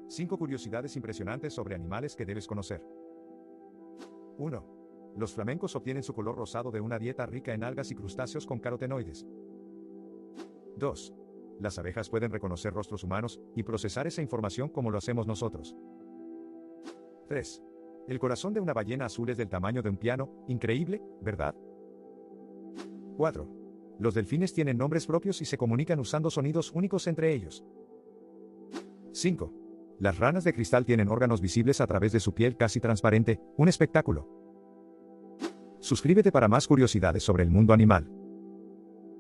5 curiosidades impresionantes sobre animales que debes conocer. 1. Los flamencos obtienen su color rosado de una dieta rica en algas y crustáceos con carotenoides. 2. Las abejas pueden reconocer rostros humanos y procesar esa información como lo hacemos nosotros. 3. El corazón de una ballena azul es del tamaño de un piano, increíble, ¿verdad? 4. Los delfines tienen nombres propios y se comunican usando sonidos únicos entre ellos. 5. Las ranas de cristal tienen órganos visibles a través de su piel casi transparente, un espectáculo. Suscríbete para más curiosidades sobre el mundo animal.